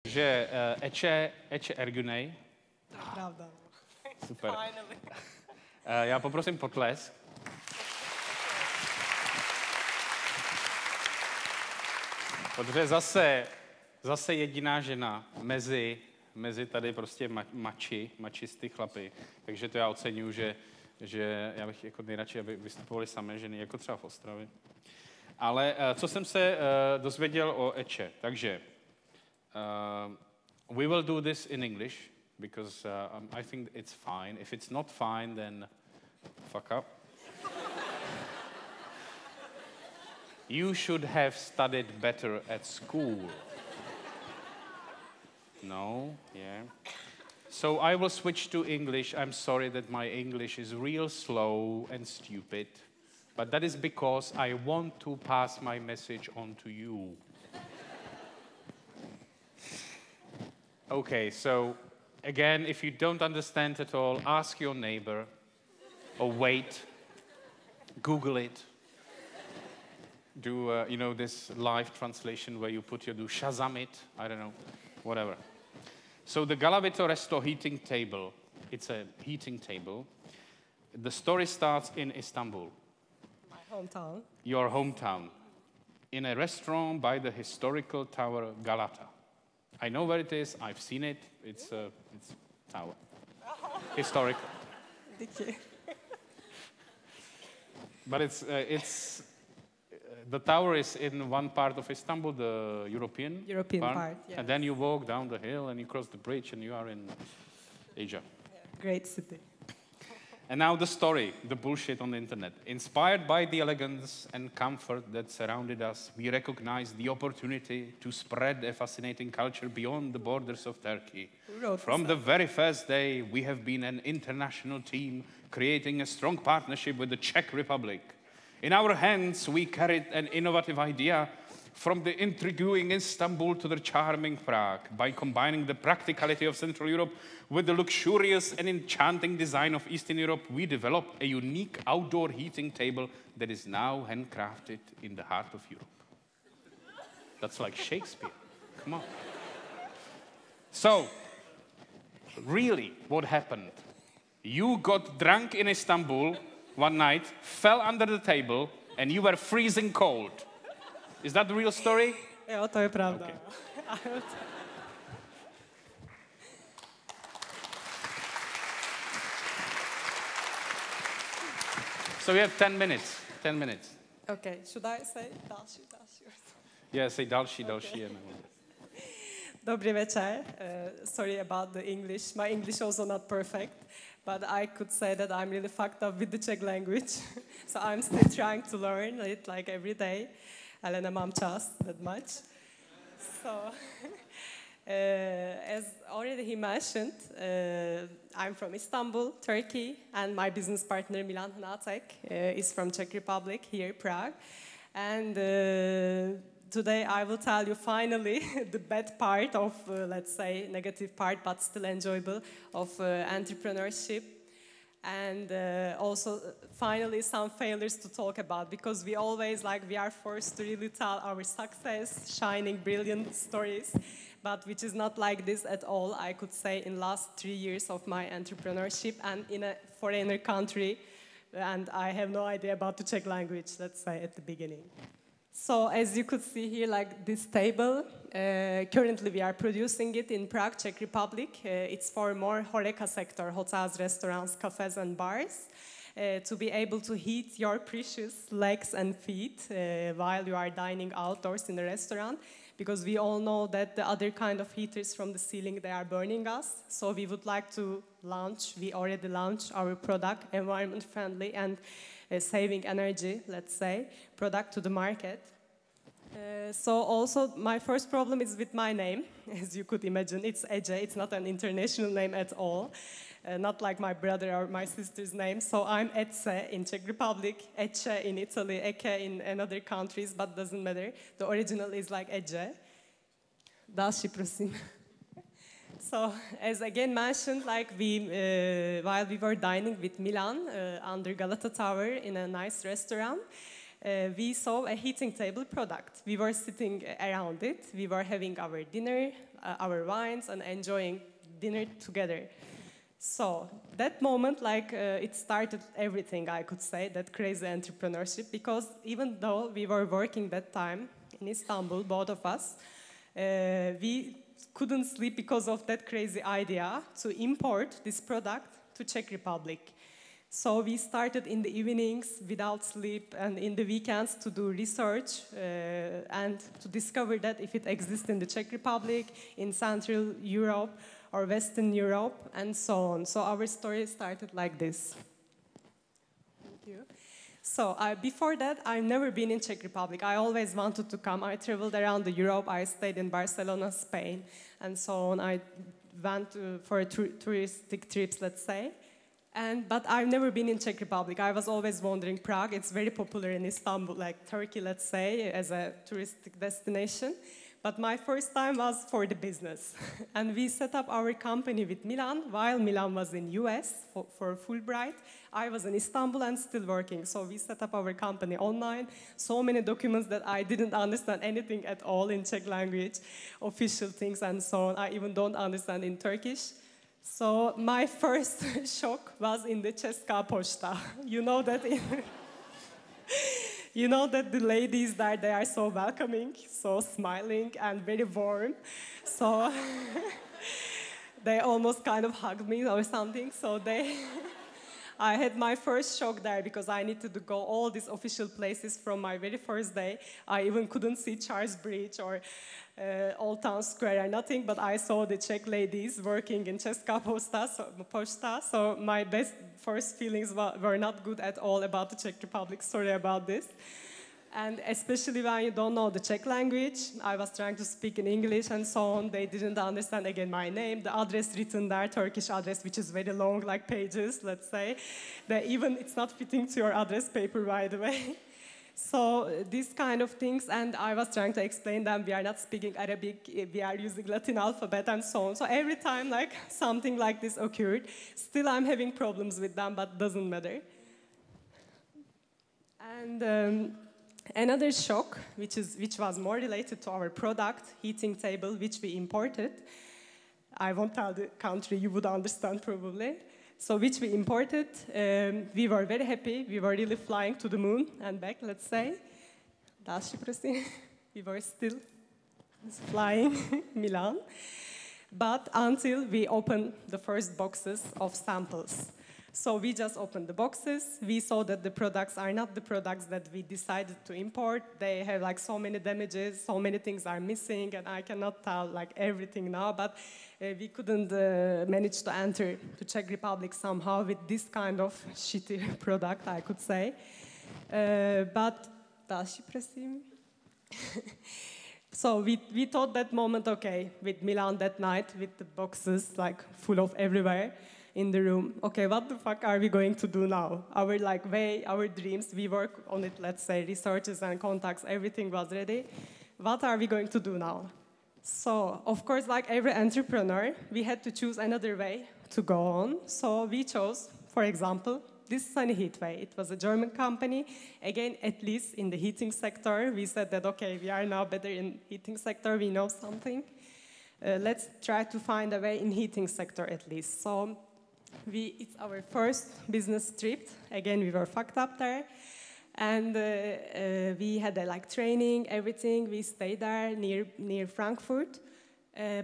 Takže Ece Ergüney. Pravda. Super. Já poprosím potlesk. Protože zase jediná žena mezi tady prostě mačisty chlapy. Takže to já oceňuju, že já bych jako nejradši, aby vystupovaly samé ženy, jako třeba v Ostravě. Ale co jsem se dozvěděl o Ece, takže we will do this in English, because I think it's fine. If it's not fine, then fuck up. You should have studied better at school. No? Yeah. So I will switch to English. I'm sorry that my English is real slow and stupid, but that is because I want to pass my message on to you. Okay, so again, if you don't understand at all, ask your neighbor, or wait, Google it. Do, you know, this live translation where you do Shazam it, I don't know, whatever. So the Galavito Resto heating table, it's a heating table. The story starts in Istanbul. My hometown. Your hometown. In a restaurant by the historical tower Galata. I know where it is, I've seen it, it's a tower. Historical. Thank you. But the tower is in one part of Istanbul, the European part, yes. And then you walk down the hill and you cross the bridge and you are in Asia. Yeah, great city. And now the story, the bullshit on the internet. Inspired by the elegance and comfort that surrounded us, we recognized the opportunity to spread a fascinating culture beyond the borders of Turkey. From the very first day, we have been an international team creating a strong partnership with the Czech Republic. In our hands, we carried an innovative idea from the intriguing Istanbul to the charming Prague. By combining the practicality of Central Europe with the luxurious and enchanting design of Eastern Europe, we developed a unique outdoor heating table that is now handcrafted in the heart of Europe. That's like Shakespeare. Come on. So, really, what happened? You got drunk in Istanbul one night, fell under the table, and you were freezing cold. Is that the real story? Jo, to je pravda. Okay. So we have 10 minutes. 10 minutes. Okay, should I say další? Yeah, say další. Dobrý večer. Sorry about the English. My English also not perfect, but I could say that I'm really fucked up with the Czech language. So I'm still trying to learn it like every day. Ale nemám čas that much. So, as already he mentioned, I'm from Istanbul, Turkey, and my business partner Milan Hnatek is from Czech Republic, here, Prague. And today I will tell you finally the bad part of, let's say, negative part, but still enjoyable, of entrepreneurship. And also, finally, some failures to talk about, because we always, we are forced to really tell our success, shining, brilliant stories, but which is not like this at all, I could say, in last 3 years of my entrepreneurship and in a foreigner country, and I have no idea about the Czech language, let's say, at the beginning. So, as you could see here, like this table, currently we are producing it in Prague, Czech Republic. It's for more HoReCa sector, hotels, restaurants, cafes and bars, to be able to heat your precious legs and feet while you are dining outdoors in the restaurant, because we all know that the other kind of heaters from the ceiling, they are burning us. So we would like to we already launched our product, environment friendly and saving energy, let's say, product to the market. So also my first problem is with my name. As you could imagine, it's Ece. It's not an international name at all. Not like my brother or my sister's name. So I'm Ece in Czech Republic, Ece in Italy, Eke in another countries, but doesn't matter. The original is like Ece. Další, prosím. So, as again mentioned, while we were dining with Milan under Galata Tower in a nice restaurant, we saw a heating table product. We were sitting around it. We were having our dinner, our wines and enjoying dinner together. So that moment, like, it started everything, I could say, that crazy entrepreneurship, because even though we were working that time in Istanbul, both of us, we couldn't sleep because of that crazy idea to import this product to Czech Republic. So we started in the evenings without sleep and in the weekends to do research and to discover that if it exists in the Czech Republic, in Central Europe or Western Europe, and so on. So our story started like this. Thank you. So before that, I've never been in Czech Republic. I always wanted to come. I traveled around Europe. I stayed in Barcelona, Spain, and so on. I went for touristic trips, let's say. But I've never been in Czech Republic. I was always wondering, Prague, it's very popular in Istanbul, like Turkey, let's say, as a touristic destination. But my first time was for the business. And we set up our company with Milan, while Milan was in US for Fulbright. I was in Istanbul and still working. So we set up our company online. So many documents that I didn't understand anything at all in Czech language, official things and so on. I even don't understand in Turkish. So my first shock was in the Česká pošta. You know that you know that the ladies there, they are so welcoming, so smiling and very warm. So they almost kind of hugged me or something. So I had my first shock there because I needed to go all these official places from my very first day. I even couldn't see Charles Bridge or Old Town Square or nothing, but I saw the Czech ladies working in Česká pošta, so my first feelings were not good at all about the Czech Republic. Sorry about this. And especially when you don't know the Czech language, I was trying to speak in English and so on. They didn't understand, again, my name, the address written there, Turkish address, which is very long, like pages, let's say. It's not fitting to your address paper, by the way. So these kind of things, and I was trying to explain them, we are not speaking Arabic, we are using Latin alphabet and so on. So every time like something like this occurred, still I'm having problems with them, but doesn't matter. And another shock, which was more related to our product, heating table, which we imported. I won't tell the country, you would understand probably. So which we imported, we were very happy. We were really flying to the moon and back, let's say. We were still flying Milan. But until we opened the first boxes of samples. So we just opened the boxes. We saw that the products are not the products that we decided to import. They have like so many damages, so many things are missing, and I cannot tell like everything now, but we couldn't manage to enter the Czech Republic somehow with this kind of shitty product, I could say. So we thought that moment, okay, with Milan that night, with the boxes like full of everywhere in the room, okay, what the fuck are we going to do now? Our our dreams, we work on it, let's say, researches and contacts, everything was ready. What are we going to do now? So, of course, like every entrepreneur, we had to choose another way to go on. So we chose, for example, this Sunny Heat way. It was a German company. Again, at least in the heating sector, we said that, okay, we are now better in heating sector, we know something. Let's try to find a way in heating sector at least. So it's our first business trip. Again, we were fucked up there. And we had like training, everything. We stayed there near Frankfurt.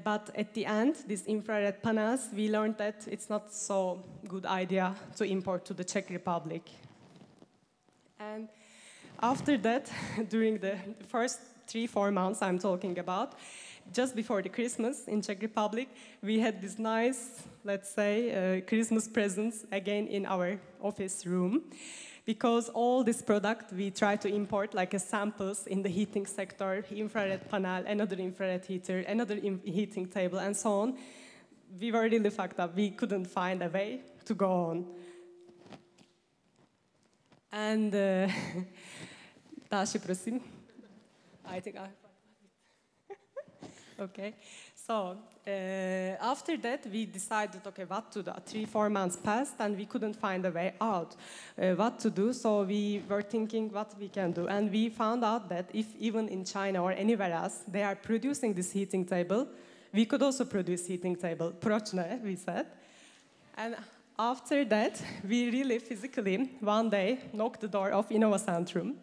But at the end, these infrared panels, we learned that it's not so good idea to import to the Czech Republic. And after that, during the first 3-4 months I'm talking about, just before the Christmas in Czech Republic, we had this nice, let's say, Christmas presents again in our office room. Because all this product we try to import like samples in the heating sector, infrared panel, another infrared heater, another heating table, and so on. We were really fucked up. We couldn't find a way to go on. And Další, prosím. I think I. Okay. So after that, we decided, okay, what to do. 3-4 months passed, and we couldn't find a way out, what to do. So we were thinking what we can do. And we found out that if even in China or anywhere else, they are producing this heating table we could also produce heating table, prochne, we said. And after that, we really physically, one day, knocked the door of Innova Centrum.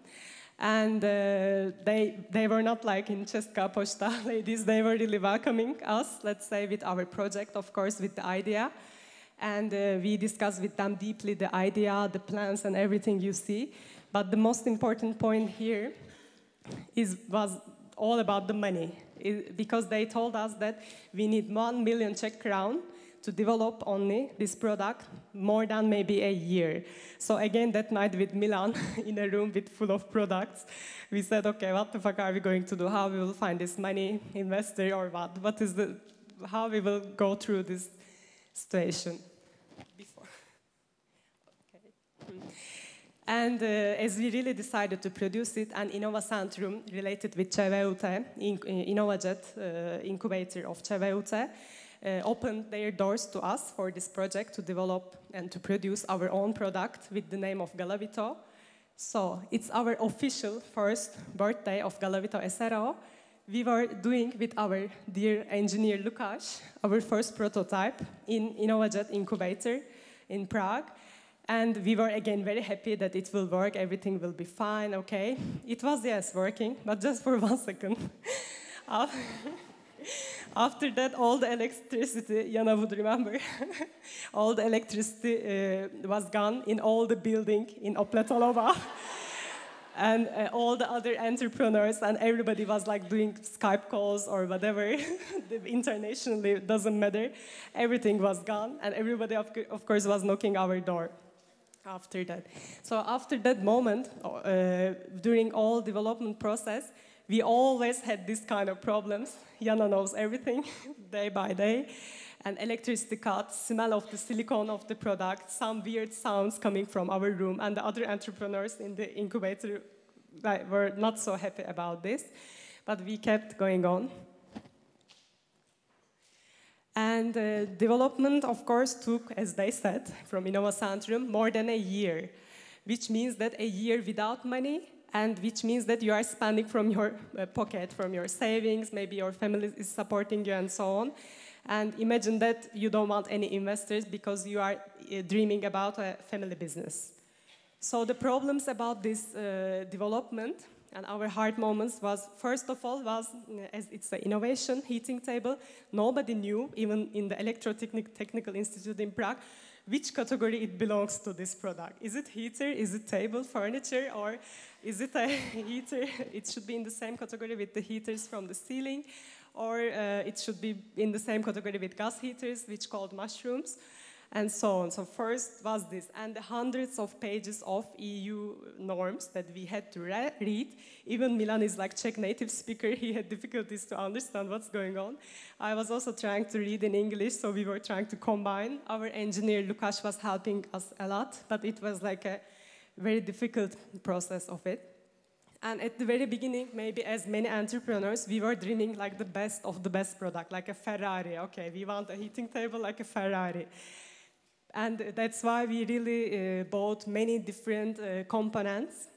And they were not like in Česká pošta ladies, they were really welcoming us, let's say, with our project, of course, with the idea. And we discussed with them deeply the idea, the plans, and everything you see. But the most important point here was all about the money, because they told us that we need 1 million Czech crown to develop only this product more than maybe a year. So again, that night with Milan in a room with full of products, we said, okay, what the fuck are we going to do? How we will find this money, investor, or what? How we will go through this situation? Before. Okay. And as we really decided to produce it, and Innova Centrum, related with VIII, InnovaJet incubator of VIII, opened their doors to us for this project to develop and to produce our own product with the name of Galavito. So it's our official first birthday of Galavito SRO. We were doing with our dear engineer Lukáš our first prototype in InnovaJet incubator in Prague. And we were again very happy that it will work, everything will be fine, okay. It was, yes, working, but just for 1 second. After that, all the electricity, Jana would remember, all the electricity was gone in all the building in Opletalova. And all the other entrepreneurs and everybody was like doing Skype calls or whatever, internationally, it doesn't matter. Everything was gone, and everybody, of course, was knocking our door after that. So after that moment, during all development process, we always had this kind of problems. Jana knows everything, day by day. And electricity cuts, smell of the silicone of the product, some weird sounds coming from our room, and the other entrepreneurs in the incubator were not so happy about this. But we kept going on. And development, of course, took, as they said, from Innova Centrum, more than a year, which means that a year without money, and which means that you are spending from your pocket, from your savings, maybe your family is supporting you and so on. And imagine that you don't want any investors because you are dreaming about a family business. So the problems about this development and our hard moments was, first of all, as it's an innovation heating table, nobody knew, even in the Electrotechnical Institute in Prague, which category it belongs to this product. Is it heater, is it table, furniture, or is it a heater? It should be in the same category with the heaters from the ceiling, or it should be in the same category with gas heaters, which called mushrooms, and so on. So first was this, and the hundreds of pages of EU norms that we had to read. Even Milan is like Czech native speaker, he had difficulties to understand what's going on. I was also trying to read in English, so we were trying to combine. Our engineer Lukáš was helping us a lot, but it was like a very difficult process of it. And at the very beginning, maybe as many entrepreneurs, we were dreaming like the best of the best product, like a Ferrari. Okay, we want a heating table like a Ferrari. And that's why we really bought many different components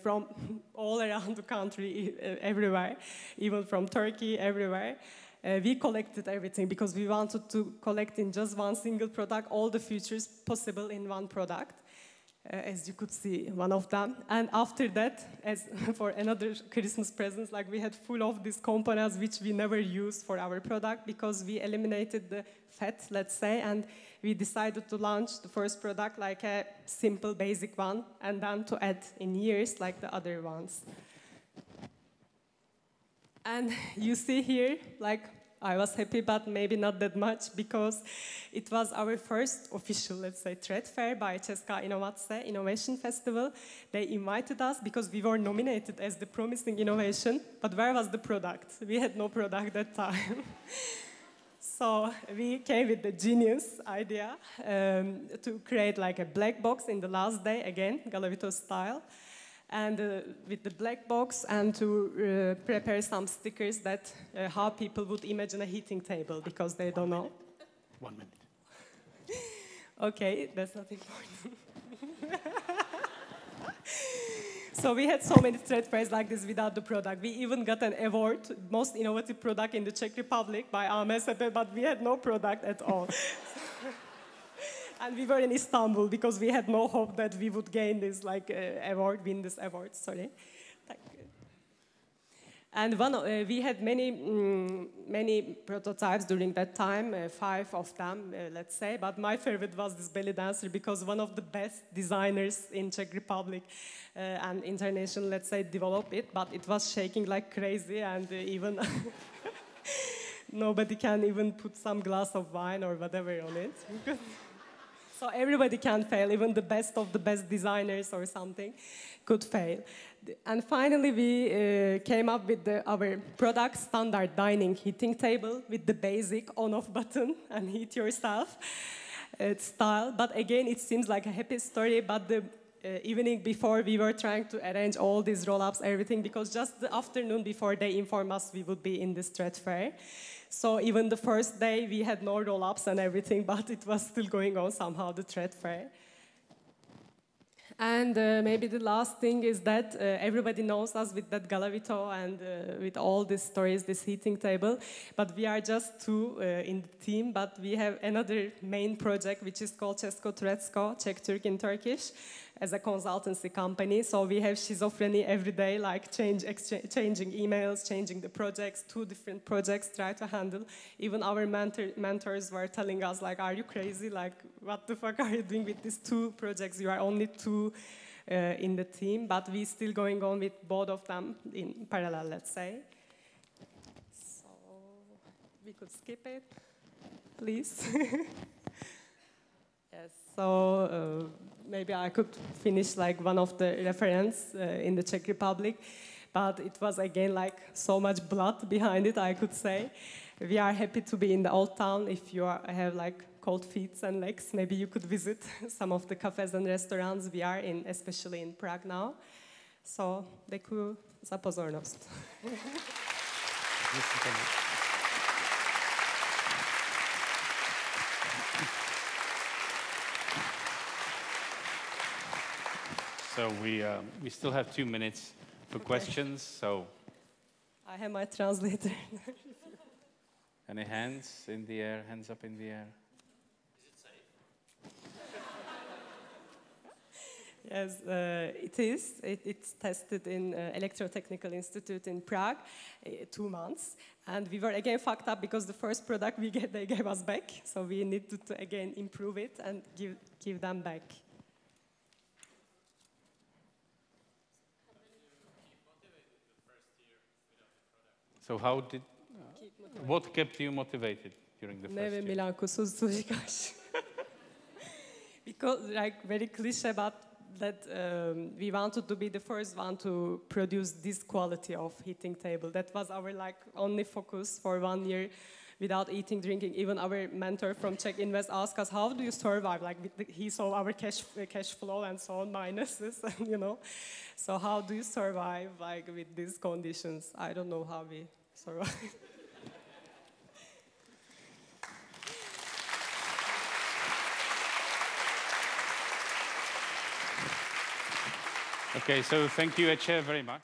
from all around the country, everywhere, even from Turkey, everywhere. We collected everything because we wanted to collect in just one single product all the features possible in one product. As you could see, one of them. And after that, as for another Christmas present, like we had full of these components which we never used for our product because we eliminated the fat, let's say, and we decided to launch the first product like a simple, basic one, and then to add in years like the other ones. And you see here, like, I was happy, but maybe not that much, because it was our first official, let's say, trade fair by Česká inovace, Innovation Festival. They invited us because we were nominated as the promising innovation, but where was the product? We had no product that time. So we came with the genius idea to create like a black box in the last day, again, Galavito style. And with the black box, and to prepare some stickers that how people would imagine a heating table, because they don't know. 1 minute. Okay, that's not important. So we had so many trade fairs like this without the product. We even got an award, most innovative product in the Czech Republic by AMSP, but we had no product at all. And we were in Istanbul because we had no hope that we would gain this award, win this award, sorry. And we had many prototypes during that time, 5 of them, let's say. But my favorite was this belly dancer because one of the best designers in Czech Republic and international, let's say, developed it. But it was shaking like crazy, and even nobody can even put some glass of wine or whatever on it. So everybody can fail, even the best of the best designers or something could fail. And finally, we came up with our product standard dining heating table with the basic on-off button and heat yourself style. But again, it seems like a happy story, but the evening before, we were trying to arrange all these roll-ups, everything, because just the afternoon before they informed us we would be in this trade fair. So even the first day, we had no roll-ups and everything, but it was still going on somehow, the trade fair. And maybe the last thing is that everybody knows us with that Galavito and with all these stories, this heating table. But we are just 2 in the team, but we have another main project, which is called Česko Turecko, Czech Turk in Turkish, as a consultancy company. So we have schizophrenia every day, like changing emails, changing the projects, 2 different projects, try to handle. Even our mentors were telling us, like, are you crazy? Like, what the fuck are you doing with these 2 projects? You are only 2 in the team, but we're still going on with both of them in parallel, let's say. So we could skip it, please. Yes, so maybe I could finish like one of the reference in the Czech Republic, but it was again like so much blood behind it, I could say. We are happy to be in the old town. If you have like cold feet and legs, maybe you could visit some of the cafes and restaurants we are in, especially in Prague now. So, děkuji za pozornost. So we still have 2 minutes for questions. So I have my translator. Any hands in the air? Hands up in the air. Yes, it is. It's tested in Electrotechnical Institute in Prague, 2 months. And we were again fucked up because the first product they gave us back. So we need to again improve it and give them back. So how did, what kept you motivated during the first year? Nevím, Milánku, co říkáš? Because, like, very cliché, but that we wanted to be the first one to produce this quality of heating table. That was our, like, only focus for 1 year without eating, drinking. Even our mentor from Czech Invest asked us, how do you survive? Like, he saw our cash flow and so on, minuses, you know. So how do you survive, like, with these conditions? I don't know how we survive. Okay, so thank you, Ece, very much.